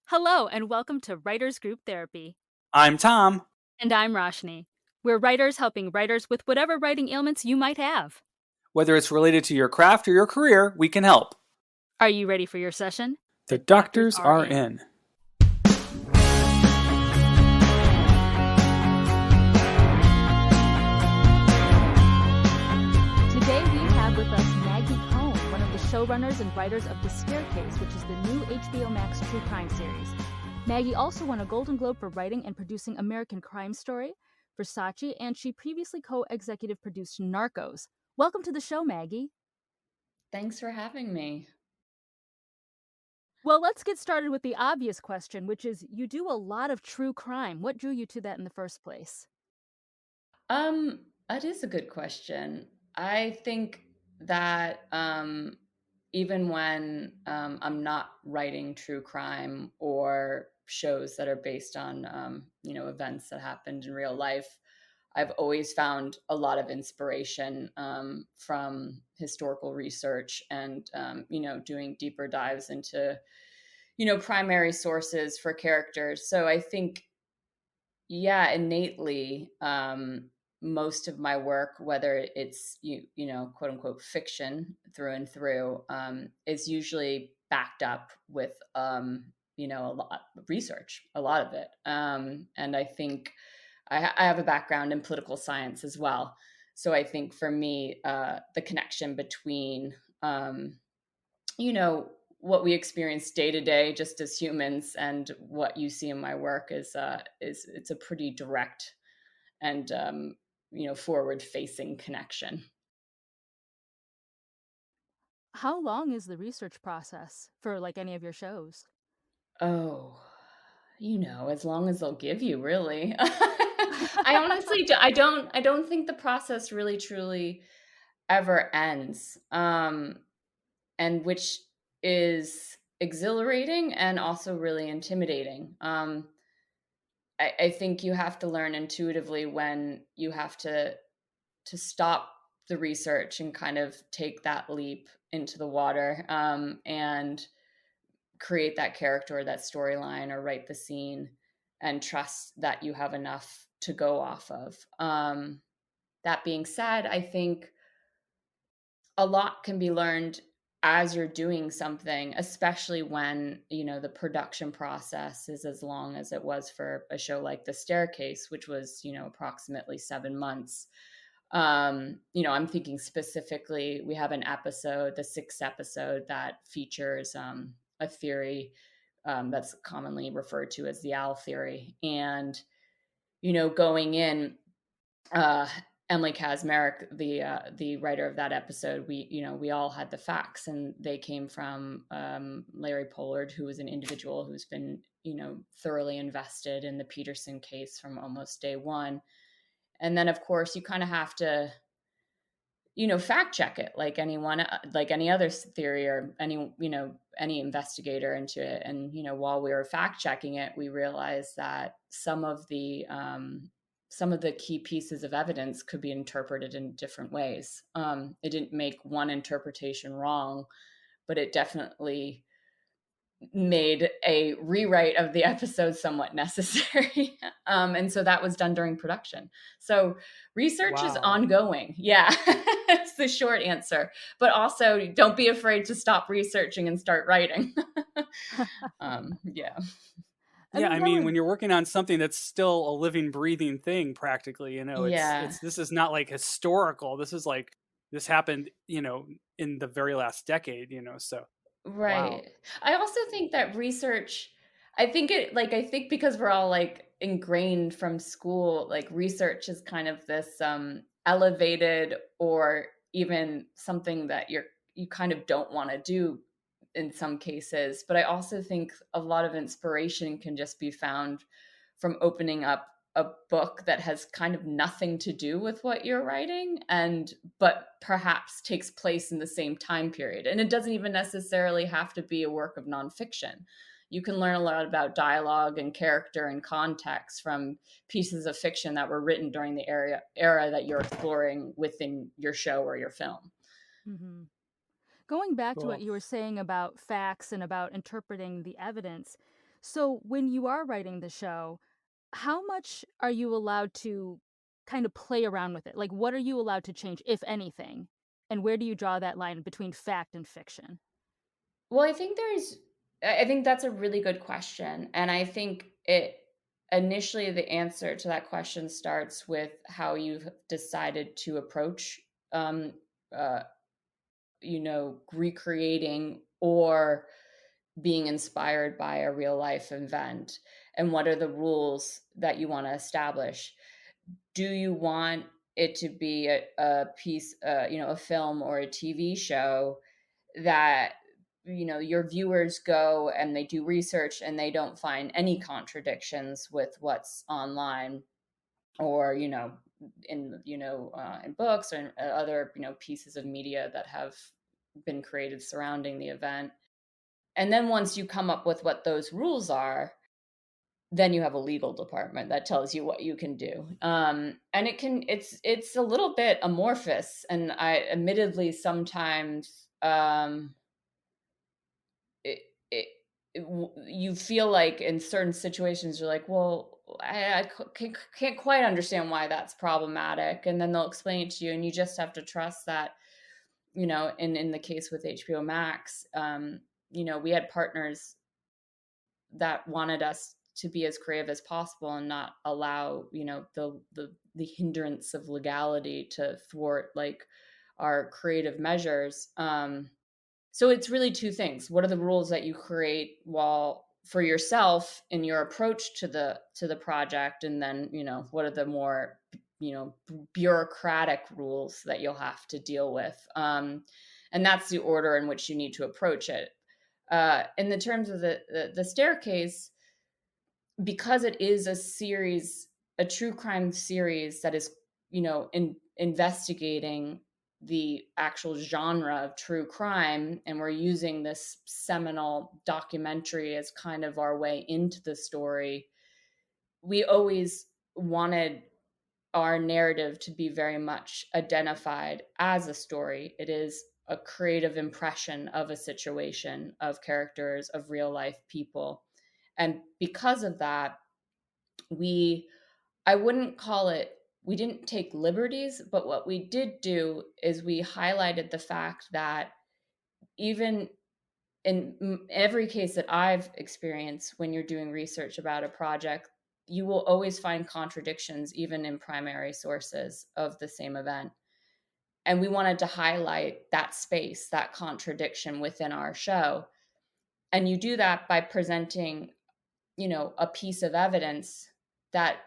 Hello, and welcome to Writers Group Therapy. I'm Tom. And I'm Roshni. We're writers helping writers with whatever writing ailments you might have. Whether it's related to your craft or your career, we can help. Are you ready for your session? The doctors are in. Today we have with us Maggie Cohn, one of the showrunners and writers of The Staircase, which is the new HBOMax true crime series. Maggie also won a Golden Globe for writing and producing American Crime Story, Versace, and she previously co-executive produced Narcos. Welcome to the show, Maggie. Thanks for having me. Well, let's get started with the obvious question, which is you do a lot of true crime. What drew you to that in the first place? That is a good question. I think that even when I'm not writing true crime or shows that are based on events that happened in real life, I've always found a lot of inspiration from historical research and doing deeper dives into primary sources for characters. So I think, yeah, innately, most of my work, whether it's quote unquote fiction through and through, is usually backed up with a lot of research, a lot of it. And I think I have a background in political science as well. So I think for me, the connection between what we experience day to day just as humans and what you see in my work is it's a pretty direct and forward facing connection. How long is the research process for like any of your shows? Oh, as long as they'll give you, really. I honestly I don't think the process really truly ever ends. And which is exhilarating and also really intimidating. I think you have to learn intuitively when you have to stop the research and kind of take that leap into the water, and create that character or that storyline or write the scene and trust that you have enough to go off of. That being said, I think a lot can be learned as you're doing something, especially when the production process is as long as it was for a show like The Staircase, which was approximately 7 months. I'm thinking specifically, we have an episode, the 6th episode, that features a theory that's commonly referred to as the owl theory. And going in, Emily Kazmarek, the writer of that episode, we all had the facts, and they came from Larry Pollard, who was an individual who's been thoroughly invested in the Peterson case from almost day one. And then, of course, you kind of have to fact check it like anyone, like any other theory or any investigator into it. And while we were fact checking it, we realized that some of the key pieces of evidence could be interpreted in different ways. It didn't make one interpretation wrong, but it definitely made a rewrite of the episode somewhat necessary. And so that was done during production. So research is ongoing. Yeah, it's the short answer. But also, don't be afraid to stop researching and start writing. Yeah. Yeah, I mean, when you're working on something that's still a living, breathing thing, practically, it's this is not like historical. This is like, this happened, in the very last decade, so. Right. Wow. I also think that research, I think because we're all like ingrained from school, like research is kind of this elevated or even something that you kind of don't want to do in some cases. But I also think a lot of inspiration can just be found from opening up a book that has kind of nothing to do with what you're writing, but perhaps takes place in the same time period. And it doesn't even necessarily have to be a work of nonfiction. You can learn a lot about dialogue and character and context from pieces of fiction that were written during the era that you're exploring within your show or your film. Mm-hmm. Going back to what you were saying about facts and about interpreting the evidence. So when you are writing the show, how much are you allowed to kind of play around with it? Like, what are you allowed to change, if anything? And where do you draw that line between fact and fiction? Well, I think that's a really good question. And I think initially the answer to that question starts with how you've decided to approach, um, uh, recreating or being inspired by a real life event, and what are the rules that you want to establish. Do you want it to be a piece, a film or a TV show that your viewers go and they do research and they don't find any contradictions with what's online, or in books or in other pieces of media that have been created surrounding the event? And then once you come up with what those rules are, then you have a legal department that tells you what you can do. And it's a little bit amorphous. And I admittedly sometimes, it, it, you feel like in certain situations you're like, well, I can't quite understand why that's problematic. And then they'll explain it to you, and you just have to trust that, in the case with HBOMax, we had partners that wanted us to be as creative as possible and not allow, the hindrance of legality to thwart like our creative measures. So it's really two things. What are the rules that you create for yourself in your approach to the project? And then, what are the more, bureaucratic rules that you'll have to deal with? And that's the order in which you need to approach it. In the terms of the staircase, because it is a true crime series that is, investigating the actual genre of true crime, and we're using this seminal documentary as kind of our way into the story, we always wanted our narrative to be very much identified as a story. It is a creative impression of a situation, of characters, of real life people. And because of that, I wouldn't call it, we didn't take liberties, but what we did do is we highlighted the fact that even in every case that I've experienced, when you're doing research about a project, you will always find contradictions, even in primary sources of the same event. And we wanted to highlight that space, that contradiction within our show. And you do that by presenting, a piece of evidence that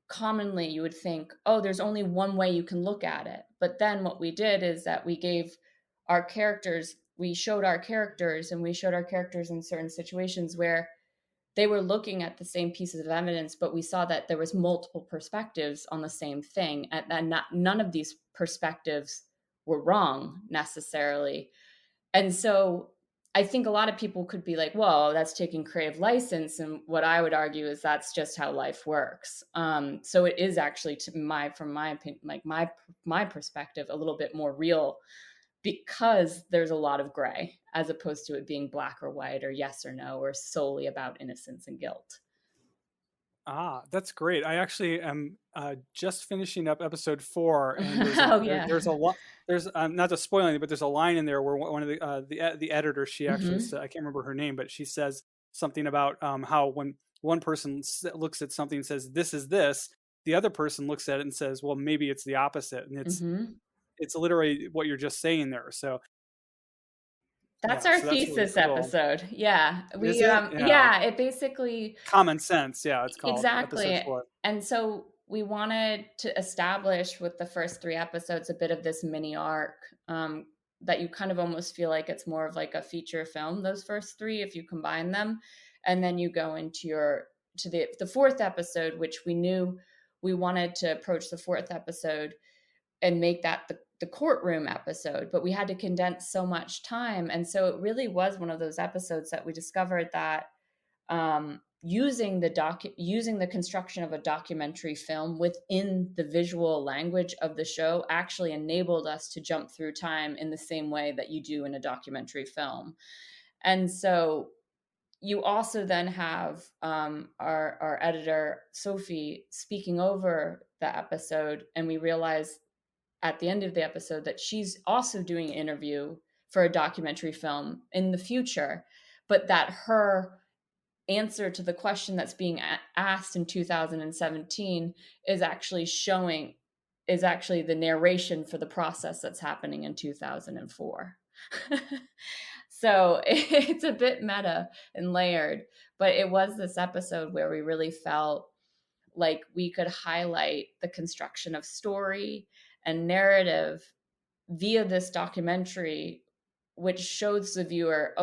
commonly you would think, oh, there's only one way you can look at it. But then what we did is that we showed our characters in certain situations where they were looking at the same pieces of evidence, but we saw that there was multiple perspectives on the same thing, and none of these perspectives were wrong necessarily. And so I think a lot of people could be like, well, that's taking creative license. And what I would argue is that's just how life works. So it is actually, from my opinion, like my perspective, a little bit more real, because there's a lot of gray, as opposed to it being black or white or yes or no, or solely about innocence and guilt. That's great. I actually am just finishing up episode 4, and there's a lot. There's not to spoil anything, but there's a line in there where one of the editors, she actually said, I can't remember her name, but she says something about how when one person looks at something and says this is this, the other person looks at it and says, well, maybe it's the opposite, and it's literally what you're just saying there. So that's our thesis really cool episode. Yeah. It basically Common Sense. Yeah, it's called exactly. Episode 4. And so we wanted to establish with the first 3 episodes a bit of this mini arc, that you kind of almost feel like it's more of like a feature film, those first 3, if you combine them. And then you go into the 4th episode, which we knew we wanted to approach the 4th episode and make that the courtroom episode, but we had to condense so much time. And so it really was one of those episodes that we discovered that using the construction of a documentary film within the visual language of the show actually enabled us to jump through time in the same way that you do in a documentary film. And so, you also then have our editor, Sophie, speaking over the episode. And we realize at the end of the episode that she's also doing an interview for a documentary film in the future, but that her answer to the question that's being asked in 2017 is actually the narration for the process that's happening in 2004. So it's a bit meta and layered, but it was this episode where we really felt like we could highlight the construction of story and narrative via this documentary, which shows the viewer,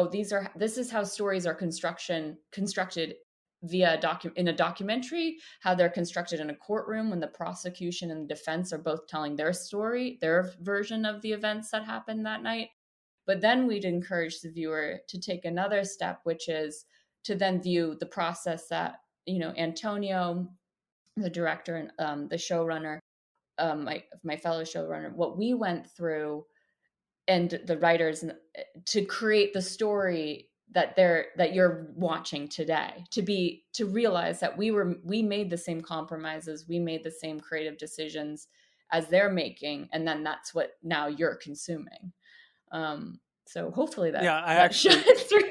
this is how stories are constructed via in a documentary, how they're constructed in a courtroom when the prosecution and the defense are both telling their story, their version of the events that happened that night. But then we'd encourage the viewer to take another step, which is to then view the process that, Antonio, the director and the showrunner, my fellow showrunner, what we went through, and the writers, to create the story that you're watching today, to realize that we made the same compromises, we made the same creative decisions as they're making, and then that's what now you're consuming. So hopefully that shines through.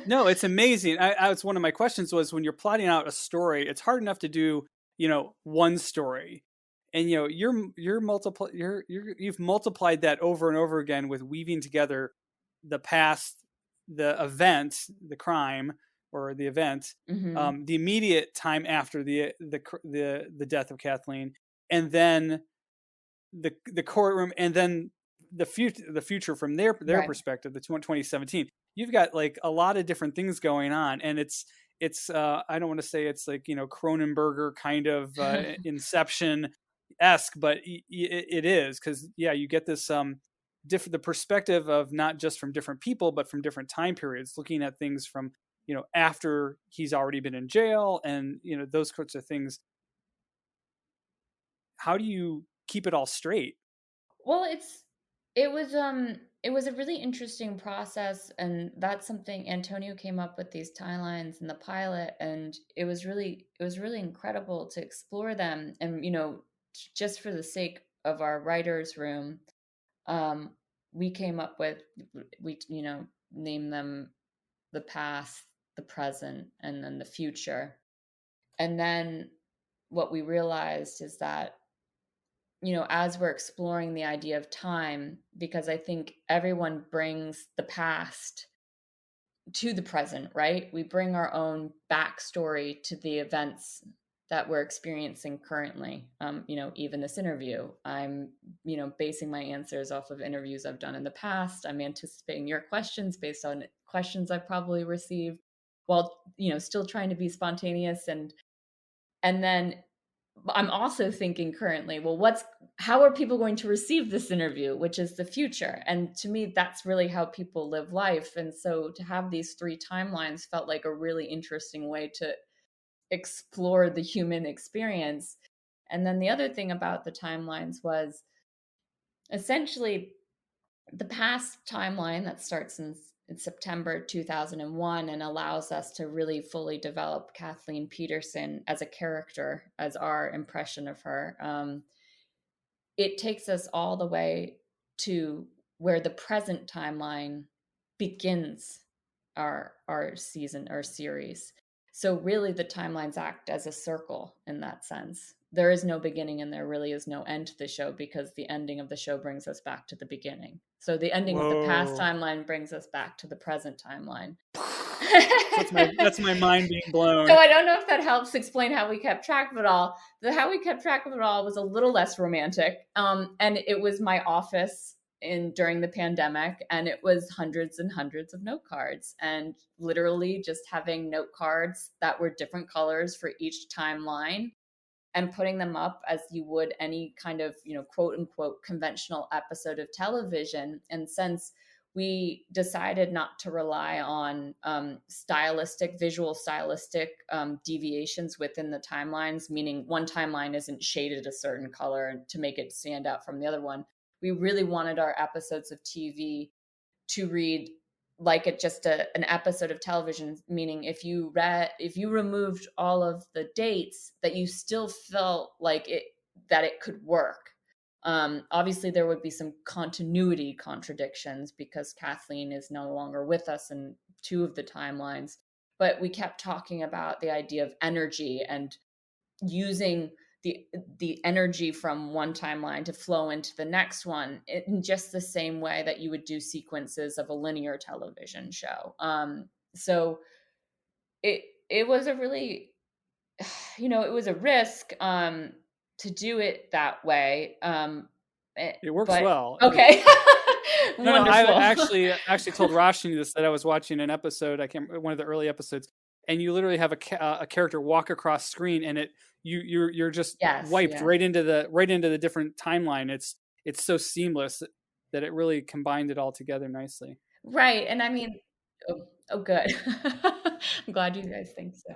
No, it's amazing. It's one of my questions was, when you're plotting out a story, it's hard enough to do, one story, and you've multiplied that over and over again with weaving together the past, the event, the crime or the event, Mm-hmm. the immediate time after the death of Kathleen, and then the courtroom, and then the future from their Right. perspective, the 2017. You've got like a lot of different things going on, and it's I don't want to say it's like Cronenberger kind of Inception-esque, but it is, because you get this the perspective of not just from different people but from different time periods, looking at things from after he's already been in jail, and those sorts of things. How do you keep it all straight? Well, it was a really interesting process, and that's something Antonio came up with, these timelines in the pilot, and it was really incredible to explore them. And just for the sake of our writers' room, we came up with, named them the past, the present, and then the future. And then what we realized is that as we're exploring the idea of time, because I think everyone brings the past to the present, right? We bring our own backstory to the events that we're experiencing currently. Even this interview, I'm, basing my answers off of interviews I've done in the past. I'm anticipating your questions based on questions I've probably received, while, still trying to be spontaneous. And then I'm also thinking currently, well, how are people going to receive this interview, which is the future? And to me, that's really how people live life. And so to have these 3 timelines felt like a really interesting way to explore the human experience. And then the other thing about the timelines was essentially the past timeline that starts in September 2001 and allows us to really fully develop Kathleen Peterson as a character, as our impression of her. It takes us all the way to where the present timeline begins our season or series. So really the timelines act as a circle in that sense. There is no beginning and there really is no end to the show, because the ending of the show brings us back to the beginning. So the ending of the past timeline brings us back to the present timeline. That's my mind being blown. So I don't know if that helps explain how we kept track of it all. How we kept track of it all was a little less romantic. And it was my office during the pandemic, and it was hundreds and hundreds of note cards, and literally just having note cards that were different colors for each timeline, and putting them up as you would any kind of, quote unquote, conventional episode of television. And since we decided not to rely on visual stylistic deviations within the timelines, meaning one timeline isn't shaded a certain color to make it stand out from the other one, we really wanted our episodes of TV to read like it just an episode of television, meaning if you removed all of the dates, that you still felt like that it could work. Obviously there would be some continuity contradictions because Kathleen is no longer with us in 2 of the timelines, but we kept talking about the idea of energy and using the energy from one timeline to flow into the next one in just the same way that you would do sequences of a linear television show. So it was a really, it was a risk to do it that way. It works But well. okay. No, I actually told Roshni this, that I was watching an episode, one of the early episodes, and you literally have a character walk across screen, and you're just wiped right into the different timeline. It's so seamless that it really combined it all together nicely. Right, and I mean, good. I'm glad you guys think so.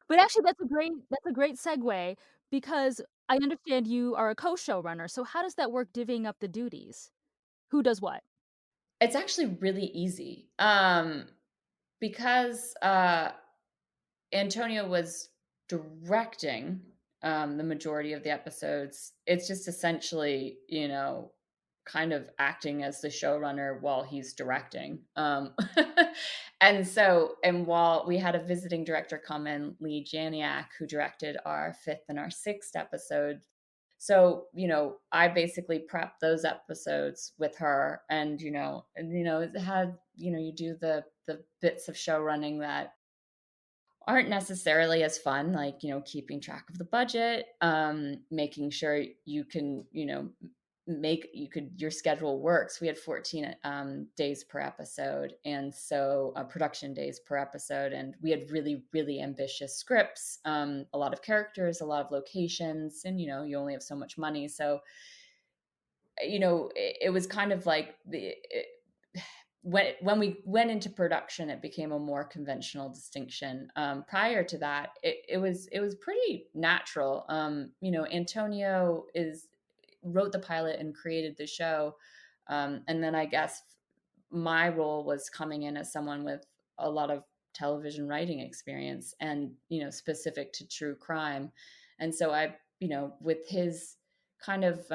But actually, that's a great segue, because I understand you are a co-showrunner. So how does that work, divvying up the duties? Who does what? It's actually really easy, because Antonio was directing the majority of the episodes. It's just essentially, kind of acting as the showrunner while he's directing. And while we had a visiting director come in, Lee Janiak, who directed our 5th and our 6th episode. So, I basically prepped those episodes with her, and, it had, you do the bits of show running that aren't necessarily as fun, like, keeping track of the budget, making sure you can, your schedule works. We had 14 days per episode, and so production days per episode, and we had really, really ambitious scripts, a lot of characters, a lot of locations, and you only have so much money. So it was kind of like when we went into production, it became a more conventional distinction. Prior to that, it was pretty natural. Antonio wrote the pilot and created the show, and then I guess my role was coming in as someone with a lot of television writing experience, and specific to true crime. And so I, with his kind of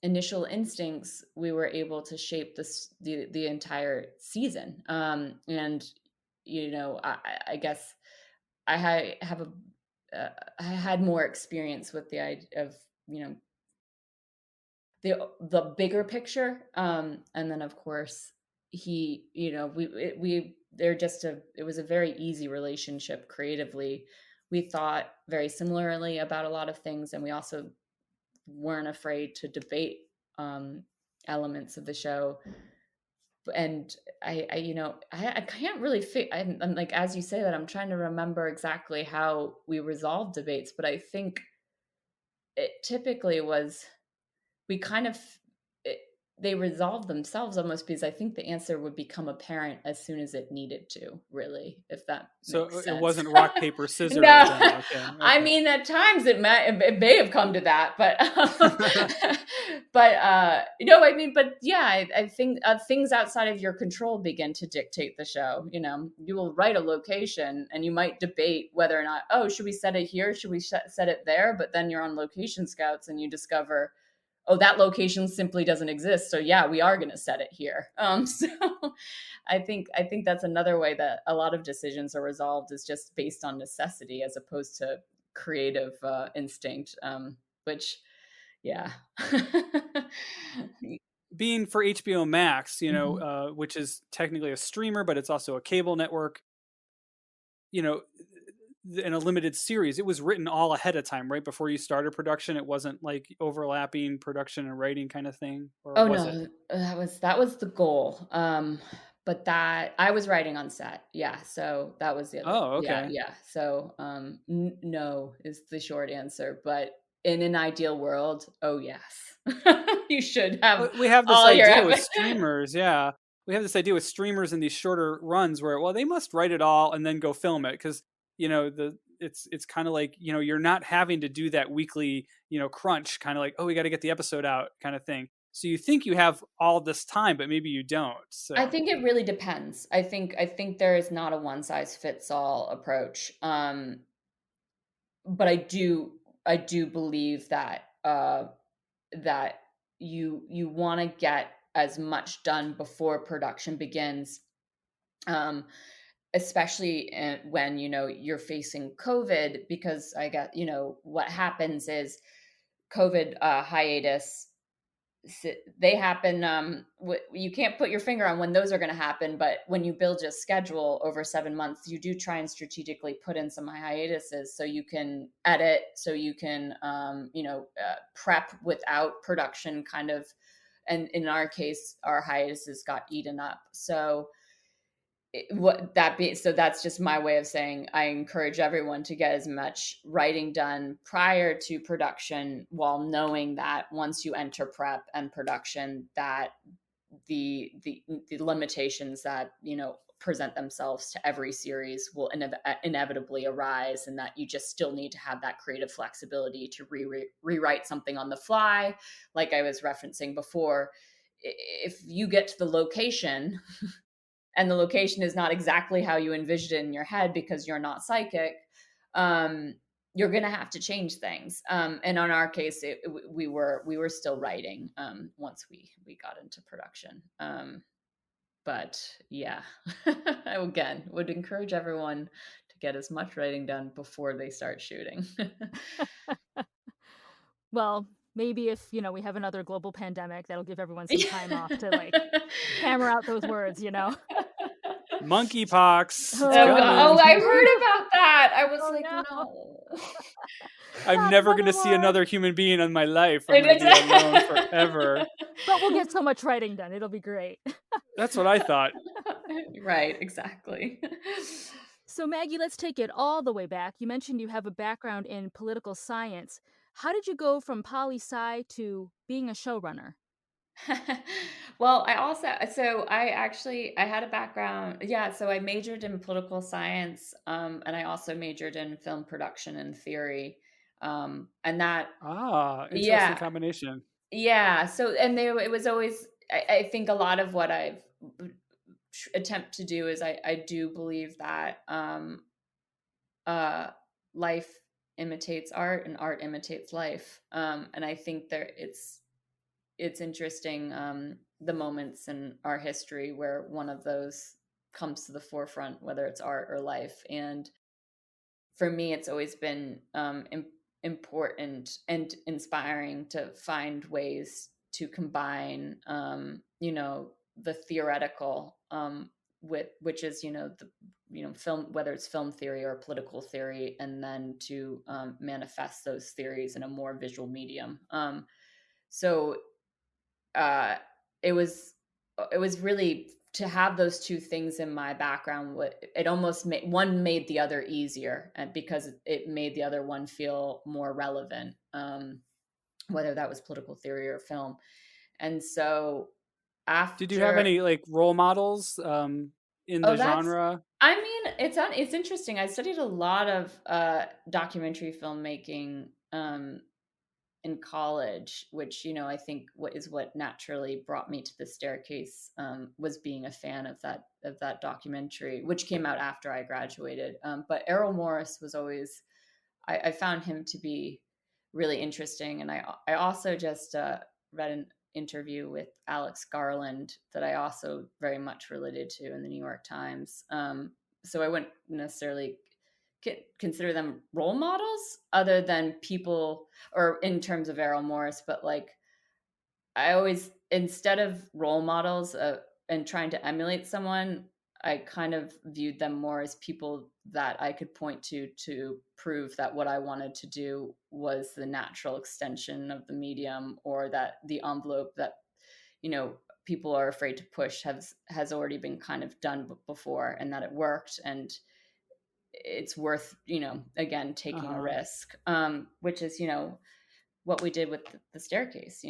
initial instincts, we were able to shape the entire season. And I guess I had more experience with the idea of the bigger picture, and then of course he, it was a very easy relationship creatively. We thought very similarly about a lot of things, and we also weren't afraid to debate elements of the show. And I can't really I'm like, as you say that, I'm trying to remember exactly how we resolved debates, but I think it typically was, we kind of, they resolved themselves almost, because I think the answer would become apparent as soon as it needed to, really, if that makes sense. It wasn't rock, paper, scissors. No. Okay. I mean, at times it may have come to that, but but yeah, I think things outside of your control begin to dictate the show. You will write a location and you might debate whether or not, should we set it here? Should we set it there? But then you're on location scouts and you discover, that location simply doesn't exist. So yeah, we are going to set it here. So I think that's another way that a lot of decisions are resolved, is just based on necessity as opposed to creative instinct, which, yeah. Being for HBOMax, which is technically a streamer, but it's also a cable network, in a limited series, it was written all ahead of time, right before you started production. It wasn't like overlapping production and writing kind of thing. Or was no, it? that was the goal. But that I was writing on set. Yeah. So that was the other. Oh, okay. Yeah. So, no is the short answer, but in an ideal world, yes, you should have. We have this idea with streamers. Yeah. We have this idea with streamers in these shorter runs where, they must write it all and then go film it. 'Cause it's kind of like, you're not having to do that weekly, crunch, kind of like, we got to get the episode out kind of thing. So you think you have all this time, but maybe you don't. So I think it really depends. I think there is not a one size fits all approach. But I do believe that that you want to get as much done before production begins, especially when you're facing COVID, because I get what happens is COVID hiatus. They happen. You can't put your finger on when those are going to happen, but when you build a schedule over 7 months, you do try and strategically put in some hiatuses so you can edit, so you can prep without production kind of. And in our case, our hiatuses got eaten up. So that's just my way of saying I encourage everyone to get as much writing done prior to production, while knowing that once you enter prep and production, that the limitations that present themselves to every series will inevitably arise, and that you just still need to have that creative flexibility to rewrite something on the fly. Like I was referencing before, if you get to the location and the location is not exactly how you envisioned it in your head because you're not psychic, you're going to have to change things. And in our case, we were still writing once we got into production. But yeah, I again would encourage everyone to get as much writing done before they start shooting. Well, maybe if we have another global pandemic, that'll give everyone some time off to like hammer out those words. Monkeypox. I heard about that. I was no. I'm never going to see another human being in my life. I'm going to be alone forever. But we'll get so much writing done. It'll be great. That's what I thought. Right, exactly. So Maggie, let's take it all the way back. You mentioned you have a background in political science. How did you go from poli-sci to being a showrunner? Well, I had a background. Yeah, so I majored in political science, and I also majored in film production and theory. And that interesting combination. Yeah. So it was always, I think a lot of what I've attempt to do is I do believe that life imitates art and art imitates life. And I think it's interesting, the moments in our history where one of those comes to the forefront, whether it's art or life. And for me, it's always been important and inspiring to find ways to combine, the theoretical, with which is film, whether it's film theory or political theory, and then to manifest those theories in a more visual medium. So it was really to have those two things in my background. It almost made the other easier, and because it made the other one feel more relevant, whether that was political theory or film. And so after, did you have any like role models in the genre? I mean, it's interesting. I studied a lot of documentary filmmaking in college, which I think what naturally brought me to the staircase was being a fan of that documentary, which came out after I graduated. But Errol Morris was always, I found him to be really interesting, and I also just read an interview with Alex Garland that I also very much related to in the New York Times. So I wouldn't necessarily consider them role models other than people, or in terms of Errol Morris, but like I always, instead of role models and trying to emulate someone, I kind of viewed them more as people that I could point to prove that what I wanted to do was the natural extension of the medium, or that the envelope that people are afraid to push has already been kind of done before, and that it worked, and it's worth again taking a risk, which is what we did with the staircase.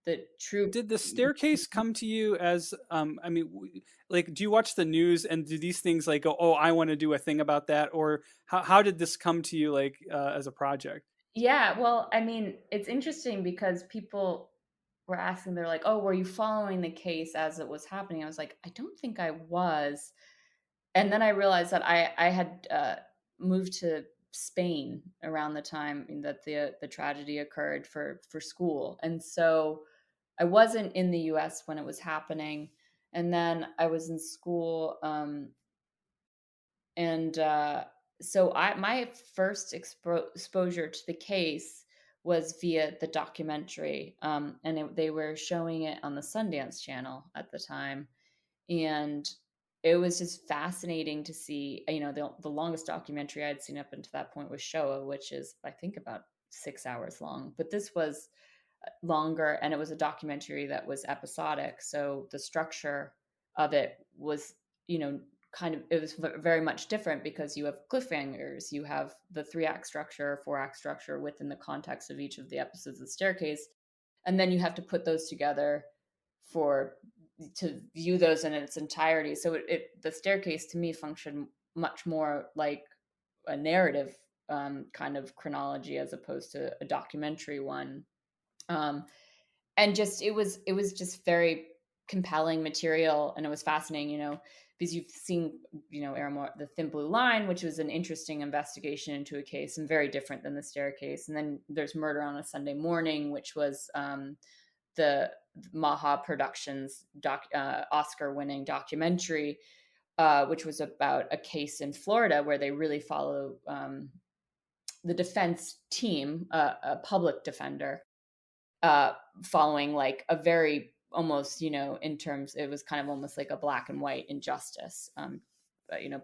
Did the staircase come to you as I mean, like, do you watch the news and do these things like go, oh, I want to do a thing about that, or how did this come to you, like as a project? Yeah, well, I mean, it's interesting because people were asking, they're like, "Oh, were you following the case as it was happening?" I was like, "I don't think I was." And then I realized that I had moved to Spain around the time that the tragedy occurred for school, and so I wasn't in the U.S. when it was happening. And then I was in school, and so my first exposure to the case was via the documentary, and they were showing it on the Sundance Channel at the time, and it was just fascinating to see. The longest documentary I'd seen up until that point was Showa, which is, I think, about 6 hours long. But this was longer, and it was a documentary that was episodic. So the structure of it was, it was very much different, because you have cliffhangers, you have the 3-act structure, 4-act structure within the context of each of the episodes of the Staircase. And then you have to put those together to view those in its entirety. So the Staircase to me functioned much more like a narrative kind of chronology, as opposed to a documentary one. And just it was just very compelling material, and it was fascinating, because you've seen, Aramore, The Thin Blue Line, which was an interesting investigation into a case and very different than the Staircase. And then there's Murder on a Sunday Morning, which was the Maha Productions Oscar-winning documentary, which was about a case in Florida where they really follow the defense team, a public defender, following like a very almost, in terms, it was kind of almost like a black and white injustice,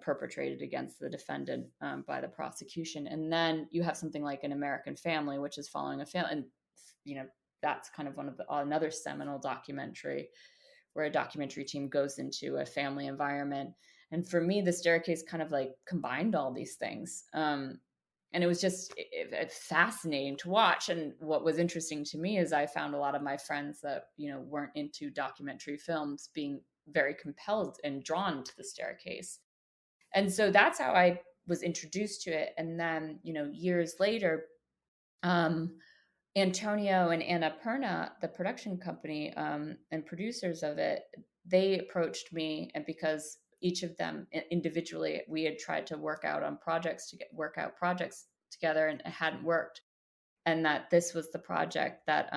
perpetrated against the defendant by the prosecution. And then you have something like An American Family, which is following a family, and that's kind of another seminal documentary where a documentary team goes into a family environment. And for me, the Staircase kind of like combined all these things. And it was just fascinating to watch. And what was interesting to me is I found a lot of my friends that, weren't into documentary films being very compelled and drawn to the Staircase. And so that's how I was introduced to it. And then, years later, Antonio and Anna Perna, the production company and producers of it, they approached me, and because each of them individually, we had tried to work out projects together, and it hadn't worked. And that this was the project that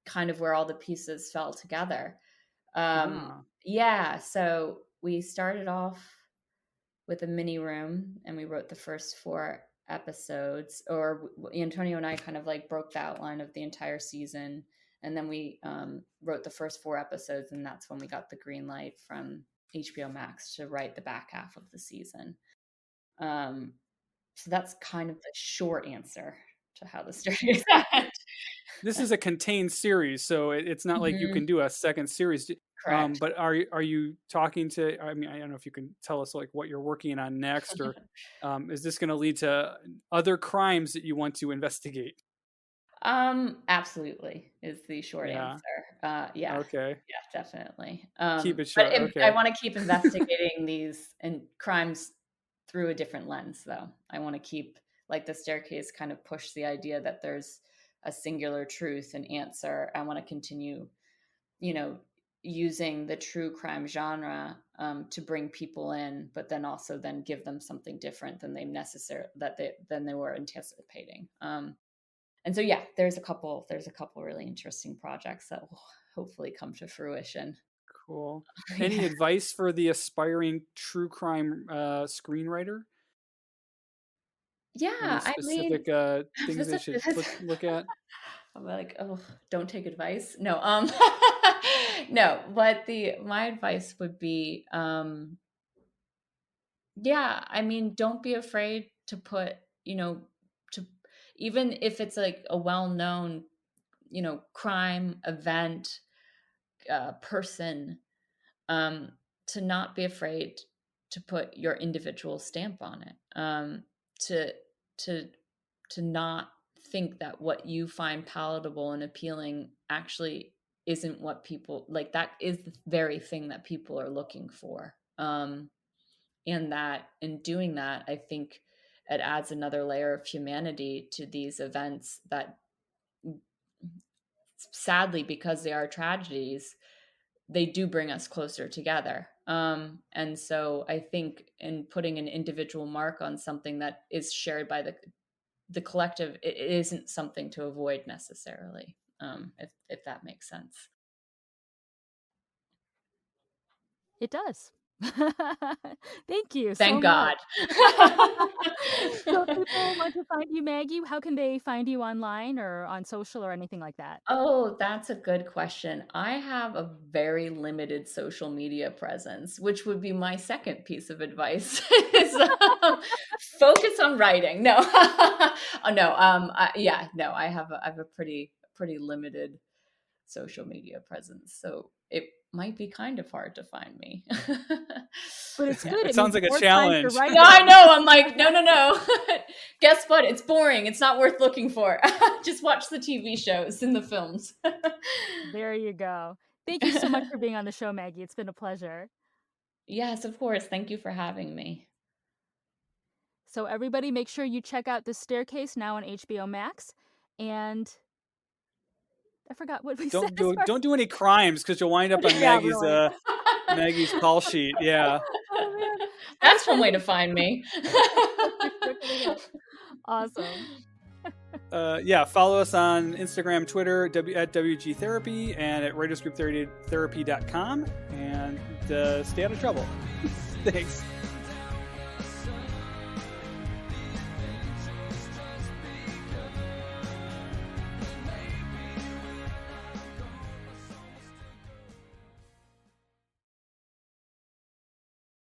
kind of where all the pieces fell together. Yeah. So we started off with a mini room, and we wrote the first 4 episodes, or Antonio and I kind of like broke the outline of the entire season. And then we wrote the first 4 episodes, and that's when we got the green light from HBOMax to write the back half of the season. So that's kind of the short answer to how the story is. This is a contained series, so it's not like you can do a second series. Correct. But are you talking to? I mean, I don't know if you can tell us like what you're working on next, or is this going to lead to other crimes that you want to investigate? Absolutely is the short answer. Yeah. Okay. Yeah, definitely. Keep it short. Okay. I want to keep investigating these and crimes through a different lens, though. I want to keep, like, the Staircase kind of push the idea that there's a singular truth and answer. I want to continue, using the true crime genre to bring people in, but then also then give them something different than they were anticipating. And so, yeah, there's a couple really interesting projects that will hopefully come to fruition. Cool. Any advice for the aspiring true crime screenwriter? Yeah, any specific things they should look at? I'm like, oh, don't take advice. No, no. But my advice would be, yeah, I mean, don't be afraid to put, even if it's like a well-known, crime event, person, to not be afraid to put your individual stamp on it. To not think that what you find palatable and appealing actually isn't what people like. That is the very thing that people are looking for. And that in doing that, I think it adds another layer of humanity to these events that sadly, because they are tragedies, they do bring us closer together. And so I think in putting an individual mark on something that is shared by the collective, it isn't something to avoid necessarily, if that makes sense. It does. Thank you Thank so God. much. So if people want to find you, Maggie, how can they find you online or on social or anything like that? Oh, that's a good question. I have a very limited social media presence, which would be my second piece of advice. is, focus on writing. No, oh, no. No. I have a pretty limited social media presence, so it might be kind of hard to find me. But it's good. It sounds means like a more time to challenge. write No, I about. know. I'm like, no. Guess what? It's boring. It's not worth looking for. Just watch the TV shows and the films. There you go. Thank you so much for being on the show, Maggie. It's been a pleasure. Yes, of course. Thank you for having me. So everybody make sure you check out The Staircase now on HBOMax. And I forgot what we said. Don't do any crimes, because you'll wind up on Maggie's call sheet. Yeah. Oh man. That's one way to find me. Awesome. Follow us on Instagram, Twitter, at WG Therapy, and at writersgrouptherapy.com, and stay out of trouble. Thanks.